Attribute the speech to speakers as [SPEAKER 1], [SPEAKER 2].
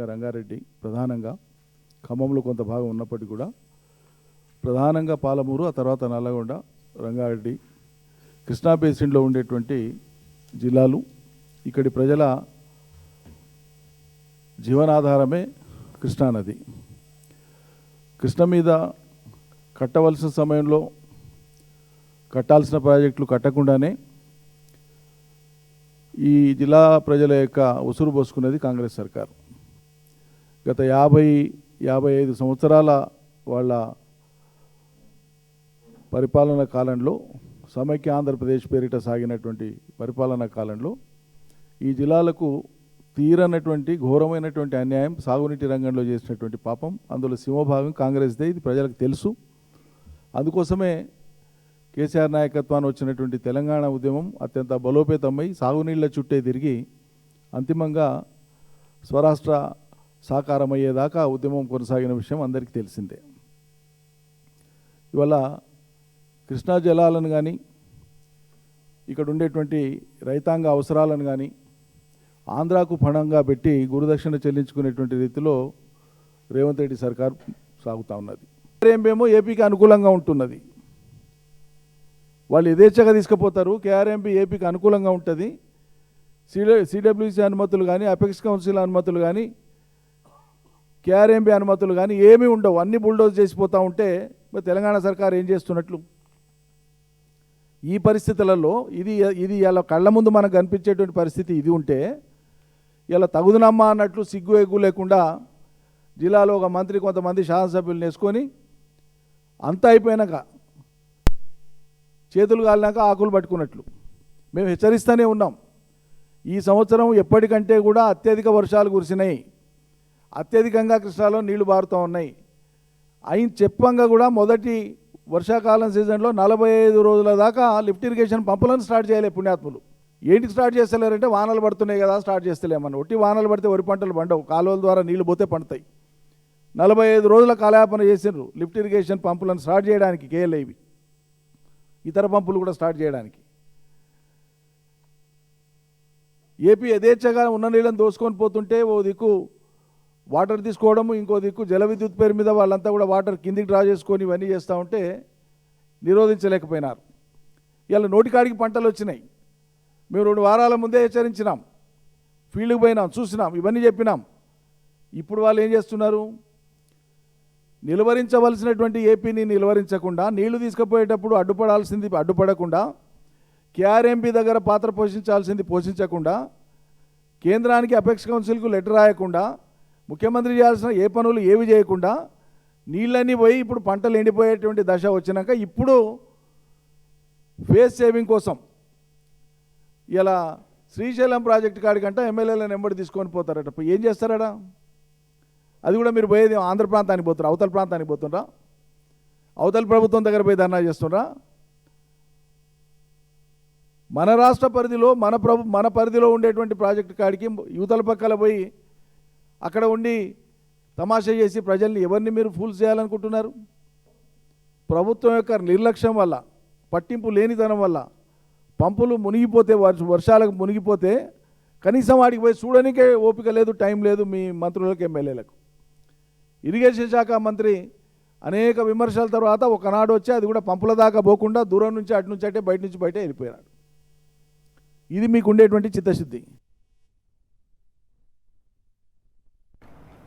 [SPEAKER 1] అదేవిధంగా రంగారెడ్డి ప్రధానంగా, ఖమ్మంలో కొంత భాగం ఉన్నప్పటికీ కూడా ప్రధానంగా పాలమూరు, ఆ తర్వాత నల్లగొండ, రంగారెడ్డి, కృష్ణా బేసిన్లో ఉండేటువంటి జిల్లాలు. ఇక్కడి ప్రజల జీవనాధారమే కృష్ణానది. కృష్ణ మీద కట్టవలసిన సమయంలో కట్టాల్సిన ప్రాజెక్టులు కట్టకుండానే ఈ జిల్లా ప్రజల యొక్క ఉసురు పోసుకున్నది కాంగ్రెస్ సర్కారు. గత 50-55 సంవత్సరాల వాళ్ళ పరిపాలన కాలంలో, సమైక్య ఆంధ్రప్రదేశ్ పేరిట సాగినటువంటి పరిపాలనా కాలంలో ఈ జిల్లాలకు తీరనటువంటి ఘోరమైనటువంటి అన్యాయం, సాగునీటి రంగంలో చేసినటువంటి పాపం, అందులో సింహభాగం కాంగ్రెస్దే. ఇది ప్రజలకు తెలుసు. అందుకోసమే కేసీఆర్ నాయకత్వాన్ని వచ్చినటువంటి తెలంగాణ ఉద్యమం అత్యంత బలోపేతమై సాగునీళ్ల చుట్టే తిరిగి అంతిమంగా స్వరాష్ట్ర సాకారం అయ్యేదాకా ఉద్యమం కొనసాగిన విషయం అందరికీ తెలిసిందే. ఇవాళ కృష్ణా జలాలను కానీ, ఇక్కడ ఉండేటువంటి రైతాంగ అవసరాలను కానీ ఆంధ్రాకు పణంగా పెట్టి గురుదక్షిణ చెల్లించుకునేటువంటి రీతిలో రేవంత్ రెడ్డి సర్కార్ సాగుతూ ఉన్నది. కేఆర్ఎంపీ ఏపీకి అనుకూలంగా ఉంటున్నది. వాళ్ళు యథేచ్ఛగా తీసుకుపోతారు. కేఆర్ఎంపీ ఏపీకి అనుకూలంగా ఉంటుంది. సిడబ్ల్యూసీ అనుమతులు కానీ, అపెక్స్ కౌన్సిల్ అనుమతులు కానీ, కేఆర్ఎంపీ అనుమతులు కానీ ఏమీ ఉండవు. అన్ని బుల్డోజ్ చేసిపోతూ ఉంటే మరి తెలంగాణ సర్కార్ ఏం చేస్తున్నట్లు? ఈ పరిస్థితులలో ఇది ఇలా కళ్ళ ముందు మనకు కనిపించేటువంటి పరిస్థితి ఇది ఉంటే, ఇలా తగుదనమ్మా అన్నట్లు సిగ్గు ఎగ్గు లేకుండా జిల్లాలో ఒక మంత్రి, కొంతమంది శాసనసభ్యులు వేసుకొని అంతా అయిపోయినాక చేతులు కాలినాక ఆకులు పట్టుకున్నట్లు మేము హెచ్చరిస్తూనే ఉన్నాం. ఈ సంవత్సరం ఎప్పటికంటే కూడా అత్యధిక వర్షాలు కురిసినాయి. అత్యధికంగా కృష్ణాలో నీళ్లు బారుతూ ఉన్నాయి. చెప్పంగా కూడా మొదటి వర్షాకాలం సీజన్లో 45 రోజుల దాకా లిఫ్ట్ ఇరిగేషన్ పంపులను స్టార్ట్ చేయలే పుణ్యాత్ములు. ఏంటికి స్టార్ట్ చేస్తలేరంటే వానలు పడుతున్నాయి కదా స్టార్ట్ చేస్తలేమని. ఒట్టి వానలు పడితే వరి పంటలు పండవు, కాలువల ద్వారా నీళ్లు పోతే పండుతాయి. 45 రోజుల కాలయాపన చేసినారు లిఫ్ట్ ఇరిగేషన్ పంపులను స్టార్ట్ చేయడానికి, కేఎల్ఐవి ఇతర పంపులు కూడా స్టార్ట్ చేయడానికి. ఏపీ యథేచ్ఛగా ఉన్న నీళ్ళని దోసుకొని పోతుంటే ఓ దిక్కు వాటర్ తీసుకోవడము, ఇంకో దిక్కు జల విద్యుత్ పేరు మీద వాళ్ళంతా కూడా వాటర్ కిందికి డ్రా చేసుకొని ఇవన్నీ చేస్తూ ఉంటే నిరోధించలేకపోయినారు. ఇలా నోటికాడికి పంటలు వచ్చినాయి. మేము 2 వారాల ముందే హెచ్చరించినాం, ఫీల్డ్కి పోయినాం, చూసినాం, ఇవన్నీ చెప్పినాం. ఇప్పుడు వాళ్ళు ఏం చేస్తున్నారు? నిలువరించవలసినటువంటి ఏపీని నిలువరించకుండా, నీళ్లు తీసుకుపోయేటప్పుడు అడ్డుపడకుండా, కేఆర్ఎంపీ దగ్గర పాత్ర పోషించాల్సింది పోషించకుండా, కేంద్రానికి అపెక్స్ కౌన్సిల్కు లెటర్ రాయకుండా, ముఖ్యమంత్రి చేయాల్సిన ఏ పనులు ఏవి చేయకుండా నీళ్ళన్నీ పోయి ఇప్పుడు పంటలు ఎండిపోయేటువంటి దశ వచ్చినాక ఇప్పుడు ఫేస్ సేవింగ్ కోసం ఇలా శ్రీశైలం ప్రాజెక్టు కాడికంటే ఎమ్మెల్యేలను ఎంబడి తీసుకొని పోతారట. ఏం చేస్తారట? అది కూడా మీరు పోయేది ఆంధ్ర ప్రాంతానికి పోతురా, అవతల ప్రాంతానికి పోతుండ్రా? అవతల ప్రభుత్వం దగ్గర పోయి ధర్నా చేస్తుండ్రా? మన రాష్ట్ర పరిధిలో మన పరిధిలో ఉండేటువంటి ప్రాజెక్టు కాడికి యువతల పక్కల పోయి అక్కడ ఉండి తమాషా చేసి ప్రజల్ని ఎవరిని మీరు ఫూల్ చేయాలనుకుంటున్నారు? ప్రభుత్వం యొక్క నిర్లక్ష్యం వల్ల, పట్టింపు లేనితనం వల్ల పంపులు మునిగిపోతే, వర్షాలకు మునిగిపోతే కనీసం వాడికి పోయి చూడడానికే ఓపిక లేదు, టైం లేదు మీ మంత్రులకు, ఎమ్మెల్యేలకు. ఇరిగేషన్ శాఖ మంత్రి అనేక విమర్శల తర్వాత ఒకనాడు వచ్చి అది కూడా పంపుల దాకా పోకుండా దూరం నుంచి అటు నుంచి అంటే బయట నుంచి బయట వెళ్ళిపోయాడు. ఇది మీకు ఉండేటువంటి చిత్తశుద్ధి.